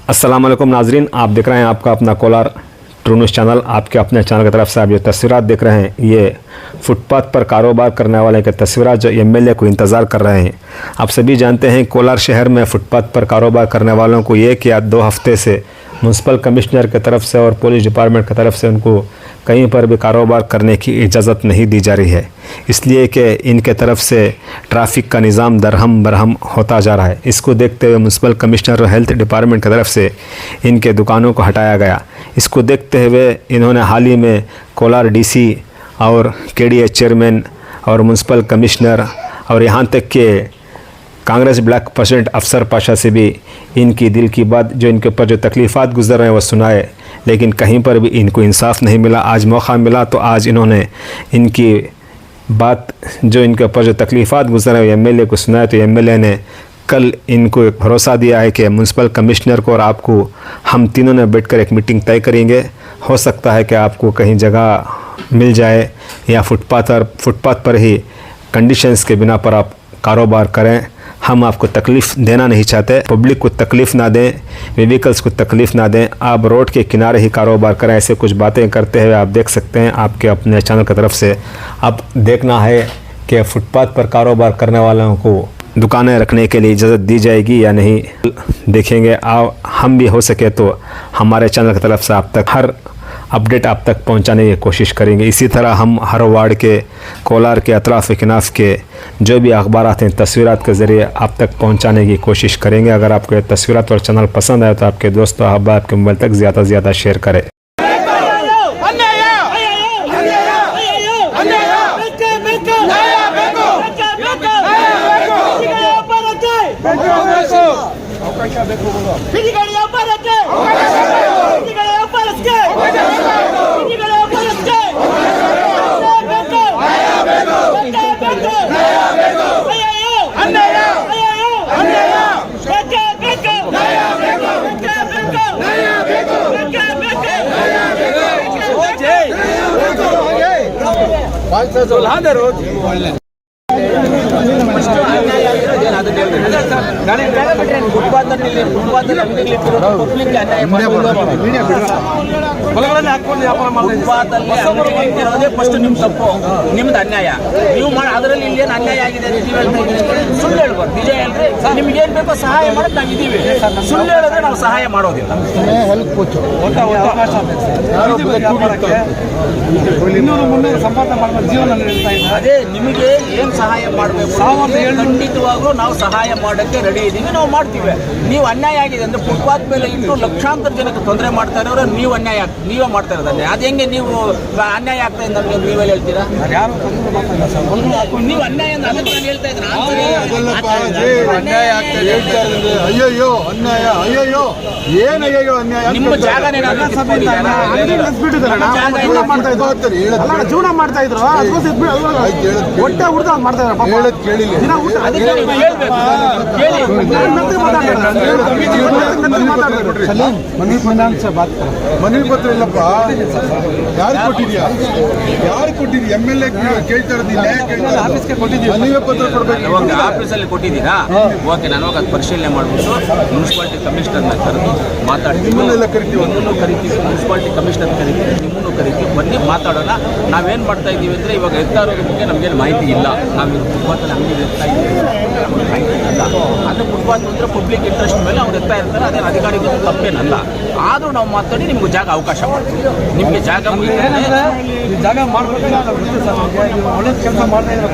अस्सलाम वालेकुम नाजरीन, आप देख रहे हैं आपका अपना कोलार ट्रू न्यूज़ चैनल। आपके अपने चैनल की तरफ से आप जो तस्वीरात देख रहे हैं, ये फुटपाथ पर कारोबार करने वाले के तस्वीरात जो एमएलए को इंतज़ार कर रहे हैं। आप सभी जानते हैं कोलार शहर में फुटपाथ पर कारोबार करने वालों को 1 या 2 हफ्ते से म्यूनसिपल कमिश्नर की तरफ से और पुलिस डिपार्टमेंट की तरफ से उनको कहीं पर भी कारोबार करने की इजाज़त नहीं दी जा रही है, इसलिए कि इनके तरफ से ट्रैफिक का निज़ाम दरहम बरहम होता जा रहा है। इसको देखते हुए म्यूनसिपल कमिश्नर और हेल्थ डिपार्टमेंट की तरफ से इनके दुकानों को हटाया गया। इसको देखते हुए इन्होंने हाल ही में कोलार डीसी और केडीए चेयरमैन और म्यूनसिपल कमिश्नर और यहाँ तक के कांग्रेस ब्लॉक प्रेसिडेंट अफसर पाशा से भी इनकी दिल की बात, जो इनके ऊपर जो तकलीफ़ात गुजर रहे हैं वो सुनाए, लेकिन कहीं पर भी इनको इंसाफ नहीं मिला। आज मौका मिला तो आज इन्होंने इनकी बात, जो इनके ऊपर जो तकलीफ़ात गुजर रहे हैं एमएलए को सुनाए। तो एमएलए ने कल इनको एक भरोसा दिया है कि म्यूनसिपल कमिश्नर को और आपको हम तीनों ने बैठकर एक मीटिंग तय करेंगे। हो सकता है कि आपको कहीं जगह मिल जाए या फुटपाथ पर ही कंडीशंस के बिना पर आप कारोबार करें। हम आपको तकलीफ़ देना नहीं चाहते, पब्लिक को तकलीफ़ ना दें, व्हीकल्स को तकलीफ़ ना दें, आप रोड के किनारे ही कारोबार करें। ऐसे कुछ बातें करते हुए आप देख सकते हैं आपके अपने चैनल की तरफ से। अब देखना है कि फुटपाथ पर कारोबार करने वालों को दुकानें रखने के लिए इजाज़त दी जाएगी या नहीं, देखेंगे। हम भी हो सके तो हमारे चैनल की तरफ से आप तक हर अपडेट आप तक पहुंचाने की कोशिश करेंगे। इसी तरह हम हर वार्ड के, कोलार के अतराफ़ किनाफ के जो भी अखबारात हैं तस्वीरात के ज़रिए आप तक पहुंचाने की कोशिश करेंगे। अगर आपको ये तस्वीरात और चैनल पसंद आए तो आपके दोस्तों अहबाब के मोबाइल तक ज़्यादा से ज़्यादा शेयर करें। ಫಸ್ಟ್ ನಿಮ್ಮ ತಪ್ಪು, ನಿಮ್ದು ಅನ್ಯಾಯ. ನೀವು ಮಾಡಿ ಅದರಲ್ಲಿ ಇಲ್ಲೇನು ಅನ್ಯಾಯ ಆಗಿದೆ ಸುಳ್ಳು ಹೇಳ್ಬಾರ್ದು, ನಿಜ ಹೇಳ್ರಿ. ನಿಮ್ಗೆ ಏನ್ ಬೇಕೋ ಸಹಾಯ ಮಾಡಕ್ ನಾವಿದ್ದೀವಿ. ಸುಳ್ಳು ಹೇಳಿದ್ರೆ ನಾವು ಸಹಾಯ ಮಾಡೋದಿಲ್ಲ. ಅದೇ ನಿಮಗೆ ಏನ್ ಸಹಾಯ ಮಾಡಬೇಕು ಖಂಡಿತವಾಗ್ಲೂ ನಾವು ಸಹಾಯ ಮಾಡೋಕ್ಕೆ ರೆಡಿ ಇದ್ದೀವಿ, ನಾವು ಮಾಡ್ತೀವಿ. ನೀವು ಅನ್ಯಾಯ ಆಗಿದೆ ಅಂದ್ರೆ ಫುಟ್ಪಾತ್ ಮೇಲೆ ಇಟ್ಟು ಲಕ್ಷಾಂತರ ಜನಕ್ಕೆ ತೊಂದರೆ ಮಾಡ್ತಾ ಇರೋರು ನೀವು ಅನ್ಯಾಯ ನೀವೇ ಮಾಡ್ತಾ ಇರೋದು ಅನ್ಯಾಯ. ಅದು ಹೆಂಗೆ ನೀವು ಅನ್ಯಾಯ ಆಗ್ತಾ ಇದೆ ಅಂತ ನೀವೆಲ್ಲ ಹೇಳ್ತೀರಾ? ನೀವು ಅನ್ಯಾಯ ಅಂತ ಅದಕ್ಕೆ ನಾನು ಹೇಳ್ತಾ ಇದ್ದೀನಿ. ಅನ್ಯಾಯ ಆಗ್ತದೆ ಅಯ್ಯಯ್ಯೋ ಅನ್ಯಾಯ, ಅಯ್ಯಯ್ಯೋ ಏನ್ ಅಯ್ಯಯ್ಯೋ ಅನ್ಯಾಯ. ನಿಮ್ಮ ಜಾಗನೇ ಜೀವನ ಮಾಡ್ತಾ ಇದ್ರು, ಹೊಟ್ಟೆ ಹುಡ್ದ ಮಾಡ್ತಾ ಇದ್ರು. ಹೇಳದ್ ಕೇಳಿಲ್ಲ, ಮನವಿ ಪತ್ರ ಇಲ್ಲಪ್ಪ. ಯಾರು ಕೊಟ್ಟಿದ್ಯಾ? ಯಾರು ಕೊಟ್ಟಿದ್ಯಾ? ಎಮ್ಎಲ್ಎ ಕೇಳ್ತಾ ಇರೋದಿಲ್ಲ, ಮನವಿ ಪತ್ರ ಕೊಡ್ಬೇಕು. ಆಫೀಸಲ್ಲಿ ಕೊಟ್ಟಿದ್ದೀರಾ? ಓಕೆ, ನಾನು ಹೋಗಿ ಅದು ಪರಿಶೀಲನೆ ಮಾಡಿಬಿಟ್ಟು ಮುನ್ಸಿಪಾಲಿಟಿ ಕಮಿಷನರ್ನ ಕರೆದು ಮಾತಾಡ್ತೀವಿ. ನಿಮ್ಮನ್ನೆಲ್ಲ ಕರಿತೀವಿ, ಮುನ್ಸಿಪಾಲಿಟಿ ಕಮಿಷನರ್ ಕರಿತೀವಿ, ನಿಮ್ಮನ್ನು ಕರಿತೀವಿ, ಬನ್ನಿ ಮಾತಾಡೋಣ. ನಾವೇನು ಮಾಡ್ತಾ ಇದ್ದೀವಿ ಅಂದರೆ ಇವಾಗ ಎತ್ತಾ ಇರೋದ್ರ ಬಗ್ಗೆ ನಮಗೇನು ಮಾಹಿತಿ ಇಲ್ಲ. ನಾವು ಫುಟ್ಪಾತಲ್ಲಿ ಅಂಗಡಿ ಎತ್ತಾ ಇದ್ದೀವಿ, ಮಾಹಿತಿ ಇಲ್ಲ. ಅದು ಫುಟ್ಪಾತ್ ಅಂದರೆ ಪಬ್ಲಿಕ್ ಇಂಟ್ರೆಸ್ಟ್ ಮೇಲೆ ಅವ್ರು ಎತ್ತಾ ಇರ್ತಾರೆ, ಅದೇನು ಅಧಿಕಾರಿಗೂ ತಪ್ಪೇನಲ್ಲ. ಆದರೂ ನಾವು ಮಾತಾಡಿ ನಿಮ್ಗೆ ಜಾಗ ಅವಕಾಶ ಮಾಡ್ತೀವಿ. ನಿಮಗೆ ಜಾಗ ಮಾಡ್ಬೇಕಿಲ್ಲ, ಒಳ್ಳೆ ಕೆಲಸ ಮಾಡ್ತಾ ಇದ್ರೆ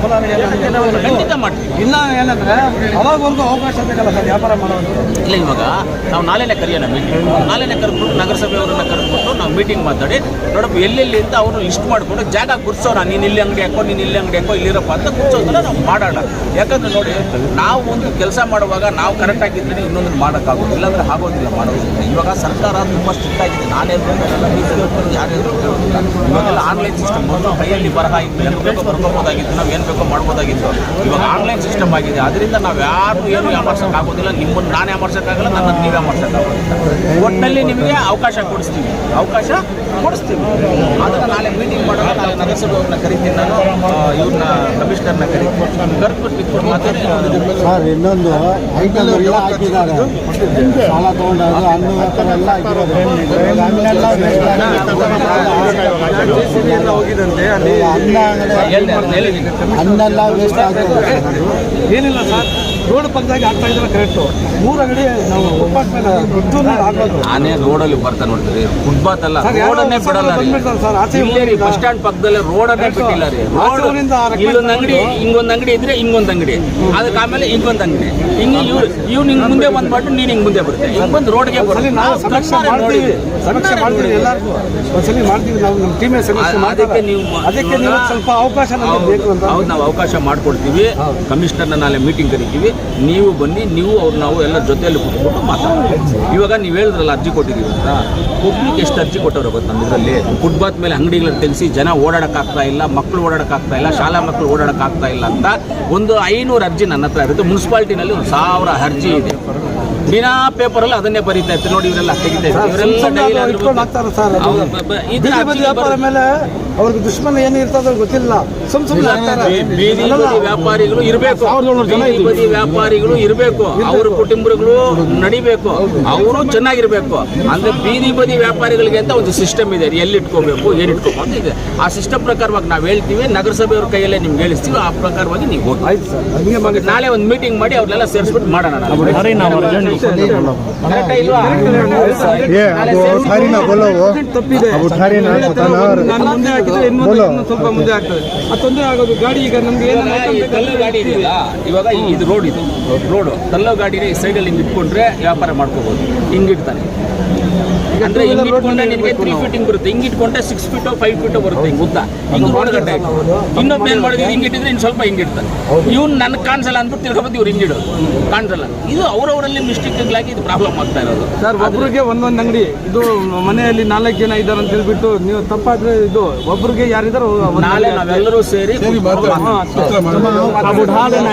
ಖಂಡಿತ ಮಾಡ್ತೀವಿ. ಇಲ್ಲ ಏನಂದ್ರೆ ಅವಾಗವರೆಗೂ ಅವಕಾಶ ಬೇಕಲ್ಲ ಸರ್ ವ್ಯಾಪಾರ ಮಾಡೋದು. ಇಲ್ಲ, ಇವಾಗ ನಾವು ನಾಳೆನೇ ಕರೆಯೋಣ ಮೀಟಿಂಗ್. ನಾಳೆನೇ ಕರೆದ್ಬಿಟ್ಟು ನಗರಸಭೆಯವರನ್ನ ಕರೆದ್ಬಿಟ್ಟು ನಾವು ಮೀಟಿಂಗ್ ಮಾತಾಡಿ ನೋಡಪ್ಪ ಎಲ್ಲೆಲ್ಲಿ ಅಂತ ಅವರು ಲಿಸ್ಟ್ ಮಾಡಿಕೊಂಡು ಜಾಗ ಗುರ್ಸೋಣ. ನೀನು ಇಲ್ಲಿ ಅಂಗಡಿ ಹಾಕೋ, ನೀನು ಇಲ್ಲಿ ಅಂಗಡಿ ಹಾಕೋ, ಇಲ್ಲಿರಪ್ಪ ಅಂತ ಗುರ್ಸೋದನ್ನ ನಾವು ಮಾಡೋಣ. ಯಾಕಂದ್ರೆ ನೋಡಿ, ನಾವು ಒಂದು ಕೆಲಸ ಮಾಡುವಾಗ ನಾವು ಕರೆಕ್ಟ್ ಆಗಿದ್ರೆ ಇನ್ನೊಂದು ಮಾಡೋಕ್ಕಾಗೋದು, ಇಲ್ಲಾಂದ್ರೆ ಆಗೋದಿಲ್ಲ ಮಾಡೋದು. ಇವಾಗ ಸರ್ಕಾರ ತುಂಬ ಸ್ಟ್ರಿಕ್ಟ್ ಆಗಿದೆ. ನಾನೇ ಯಾರು ಕೇಳೋದಿಲ್ಲ. ಇವಾಗೆಲ್ಲ ಆನ್ಲೈನ್ ಸಿಸ್ಟಮ್ ಬಂದು ಕೈಯಲ್ಲಿ ಬರಹ ಇತ್ತು, ಏನು ಬೇಕೋ ಬರ್ಕೋಬೋದಾಗಿತ್ತು, ನಾವು ಏನು ಬೇಕೋ ಮಾಡ್ಬೋದಾಗಿತ್ತು. ಇವಾಗ ಆನ್ಲೈನ್ ಸಿಸ್ಟಮ್ ಆಗಿದೆ, ಅದರಿಂದ ನಾವು ಯಾರು ಏನು ಯಾಮರ್ಸೋಕ್ಕಾಗೋದಿಲ್ಲ. ನಿಮ್ಮನ್ನು ನಾನು ಯಾಮರ್ಸೋಕ್ಕಾಗಲ್ಲ, ನನ್ನನ್ನು ನೀವೇ ಮಾಡ್ಸೋಕ್ಕಾಗುತ್ತೆ. ಒಟ್ಟಿನಲ್ಲಿ ನಿಮಗೆ ಅವಕಾಶ ಕೊಡಿಸ್ತೀವಿ ಅದನ್ನು ನಾಳೆ ಮೀಟಿಂಗ್ ಮಾಡೋಣ. ನಾಳೆ ನಗರಸಭೆ ಅವ್ರನ್ನ ಕರಿತೀನಿ, ನಾನು ಇವ್ರನ್ನ ಕಮಿಷನರ್ನ ಕರೆದ್ಬಿಟ್ಟು ಇಟ್ಕೊಂಡು ಮಾತಾಡಿ. ಸರ್ ಇನ್ನೊಂದು ಐಟಮ್ ಎಲ್ಲ ಹಾಕಿದ್ದಾರೆ, ಸಾಲ ತಗೊಂಡಾಗ ಹಣ್ಣು ಎಲ್ಲ ಹಾಕಿರೋದು ಹಣ್ಣೆಲ್ಲ ವೇಸ್ಟ್ ಆಗ್ತದೆ. ಏನಿಲ್ಲ ಸರ್, ರೋಡ್ ಪಕ್ಕದಾಗಿ ಆಗ್ತಾ ಇದ್ರೆ ಕರೆಕ್ಟು. 3 ಅಂಗಡಿ ನಾವು ಫುಟ್ಪಾತ್ ಮೇಲೆ ಹಾಕೋದು. ನಾನೇ ರೋಡಲ್ಲಿ ಬರ್ತಾ ನೋಡ್ತೀರಿ, ಫುಟ್ಪಾತ್ ಅಲ್ಲ, ರೋಡನ್ನೇ ಬಿಡಲ್ಲ ರೀ. ಬಸ್ ಸ್ಟ್ಯಾಂಡ್ ಪಕ್ಕದಲ್ಲೇ ರೋಡನ್ನೇ ಬಿಟ್ಟಿಲ್ಲ ರೀ. ಇಲ್ಲೊಂದು ಅಂಗಡಿ, ಹಿಂಗೊಂದು ಅಂಗಡಿ ಇದ್ರೆ ಹಿಂಗೊಂದು ಅಂಗಡಿ, ಅದಕ್ಕೆ ಆಮೇಲೆ ಹಿಂಗೊಂದು ಅಂಗಡಿ, ಹಿಂಗೆ ಇವ್ನು ಹಿಂಗೆ ಮುಂದೆ ಬಂದ್ಬಿಟ್ಟು ನೀನು ಹಿಂಗೆ ಮುಂದೆ ಬರುತ್ತೆ, ಹಿಂಗೆ ಬಂದು ರೋಡ್ಗೆ ಸಮೀಕ್ಷೆ ಮಾಡ್ತೀವಿ, ಎಲ್ಲರಿಗೂ ಒಂದ್ಸಲಿ ಮಾಡ್ತೀವಿ ನಾವು, ನಮ್ಮ ಟೀಮೇ ಸಮೀಕ್ಷೆ ಮಾಡ್ತೀವಿ. ಅದಕ್ಕೆ ನೀವು ಸ್ವಲ್ಪ ಅವಕಾಶ ನಮಗೆ ಬೇಕು ಅಂತ. ಹೌದು, ನಾವು ಅವಕಾಶ ಮಾಡಿಕೊಡ್ತೀವಿ. ಕಮಿಷನರ್ನ ನಾಳೆ ಮೀಟಿಂಗ್ ಕರಿತೀವಿ, ನೀವು ಬನ್ನಿ, ನೀವು ಅವ್ರು ನಾವು ಎಲ್ಲ ಜೊತೆಯಲ್ಲಿ ಕೂತ್ಕೊಂಡು ಮಾತಾಡ್ತೀವಿ. ಇವಾಗ ನೀವು ಹೇಳಿದ್ರಲ್ಲ ಅರ್ಜಿ ಕೊಟ್ಟಿದ್ದೀವಿ ಅಂತ, ಪಬ್ಲಿಕ್ ಎಷ್ಟು ಅರ್ಜಿ ಕೊಟ್ಟವ್ರು ಗೊತ್ತು ನಮ್ಮ ಇದರಲ್ಲಿ. ಫುಟ್ಪಾತ್ ಮೇಲೆ ಅಂಗಡಿಗಳನ್ನು ತೆಗೆಸಿ ಜನ ಓಡಾಡೋಕ್ಕಾಗ್ತಾ ಇಲ್ಲ, ಮಕ್ಕಳು ಓಡಾಡೋಕ್ಕಾಗ್ತಾ ಇಲ್ಲ, ಶಾಲಾ ಮಕ್ಕಳು ಓಡಾಡೋಕ್ಕಾಗ್ತಾ ಇಲ್ಲ ಅಂತ ಒಂದು 500 ಅರ್ಜಿ ನನ್ನ ಹತ್ರ ಇರುತ್ತೆ. ಮುನ್ಸಿಪಾಲ್ಟಿನಲ್ಲಿ 1000 ಅರ್ಜಿ ಇದೆ. ದಿನಾ ಪೇಪರಲ್ಲಿ ಅದನ್ನೇ ಬರೀತಾ ಇರ್ತಾರೆ ನೋಡಿ, ಇವರೆಲ್ಲ ತೆಗಿತಾ ಇದ್ದಾರೆ. ವ್ಯಾಪಾರ ಮೇಲೆ ಅವ್ರಿಗೆ ದುಶ್ಮನ ಏನು ಇರ್ತದ ಗೊತ್ತಿಲ್ಲ, ಸುಮ್ಮನೆ ಬೀದಿ ಬದಿ ವ್ಯಾಪಾರಿಗಳು ಇರಬೇಕು, ಬದಿ ವ್ಯಾಪಾರಿಗಳು ಇರಬೇಕು, ಅವ್ರ ಕುಟುಂಬಗಳು ನಡಿಬೇಕು, ಅವರು ಚೆನ್ನಾಗಿರ್ಬೇಕು. ಅಂದ್ರೆ ಬೀದಿ ಬದಿ ವ್ಯಾಪಾರಿಗಳಿಗೆ ಅಂತ ಒಂದು ಸಿಸ್ಟಮ್ ಇದೆ, ಎಲ್ಲಿ ಇಟ್ಕೋಬೇಕು, ಏನು ಇಟ್ಕೋಬೇಕು ಅಂತ ಇದೆ. ಆ ಸಿಸ್ಟಮ್ ಪ್ರಕಾರವಾಗಿ ನಾವು ಹೇಳ್ತೀವಿ, ನಗರಸಭೆಯವ್ರ ಕೈಯಲ್ಲೇ ನಿಮ್ಗೆ ಹೇಳಿಸ್ತೀವಿ. ಆ ಪ್ರಕಾರವಾಗಿ ನೀವು ಹೋಗಿ ನಾಳೆ ಒಂದು ಮೀಟಿಂಗ್ ಮಾಡಿ ಅವ್ರನ್ನೆಲ್ಲ ಸೇರಿಸ್ಬಿಟ್ಟು ಮಾಡೋಣ. ತಪ್ಪಿದೆ, ಸ್ವಲ್ಪ ಮುಂದೆ ಆಗ್ತದೆ, ಅದು ತೊಂದರೆ ಆಗೋದು. ಗಾಡಿ ಈಗ ನಮ್ಗೆ ತಲ್ಲೋ ಗಾಡಿ ಇದೆಯಲ್ಲ, ಇವಾಗ ಇದು ರೋಡ್ ಇದೆ, ರೋಡು ತಲ್ಲೋ ಗಾಡಿನ ಈ ಸೈಡಲ್ಲಿ ಹಿಂಗೆ ಇಟ್ಕೊಂಡ್ರೆ ವ್ಯಾಪಾರ ಮಾಡ್ಕೋಬಹುದು. ಹಿಂಗಿಡ್ತಾನೆ ಅಂದ್ರೆ ಹಿಂಗೆ ಇಟ್ಕೊಂಡ್ರೆ ನಿಮಗೆ 3 ಫೀಟ್ ಹಿಂಗೆ ಬರುತ್ತೆ, ಹಿಂಗೆ ಇಟ್ಕೊಂಡ್ರೆ 6 ಫೀಟೋ 5 ಫೀಟೋ ಬರುತ್ತೆ. ಹಿಂಗೆ ಉದ್ದ ಹಿಂಗೆ ರೋಡ್ ಗಡ್ಡೆ ಇನ್ನೊಬ್ಬ ಏನು ಮಾಡಿದ್ವಿ, ಹಿಂಗೆ ಇಟ್ಟಿದ್ರೆ ಇನ್ನು ಸ್ವಲ್ಪ ಹಿಂಗೆ ಇಡ್ತಾನೆ. ಇವ್ನು ನನಗೆ ಕಾಣಿಸಲ್ಲ ಅಂದ್ಬಿಟ್ಟು ತಿರ್ಕೊಬಂದು ಇವ್ರು ಹಿಂಗಿಡೋದು ಕಾಣಿಸಲ್ಲ. ಇದು ಅವರವರಲ್ಲಿ ಮಿಸ್ಟೇಕ್ಗಳಾಗಿ ಇದು ಪ್ರಾಬ್ಲಮ್ ಆಗ್ತಾ ಇರೋದು. ಸರ್, ಒಬ್ರಿಗೆ ಒಂದೊಂದು ಅಂಗಡಿ, ಇದು ಮನೆಯಲ್ಲಿ 4 ಜನ ಇದ್ದಾರೆ ಅಂತ ಹೇಳ್ಬಿಟ್ಟು ನೀವು ತಪ್ಪಾದ್ರೆ ಇದು ಒಬ್ರಿಗೆ ಯಾರಿದಾರೋ ನಾಳೆ ನಾವೆಲ್ಲರೂ ಸೇರಿ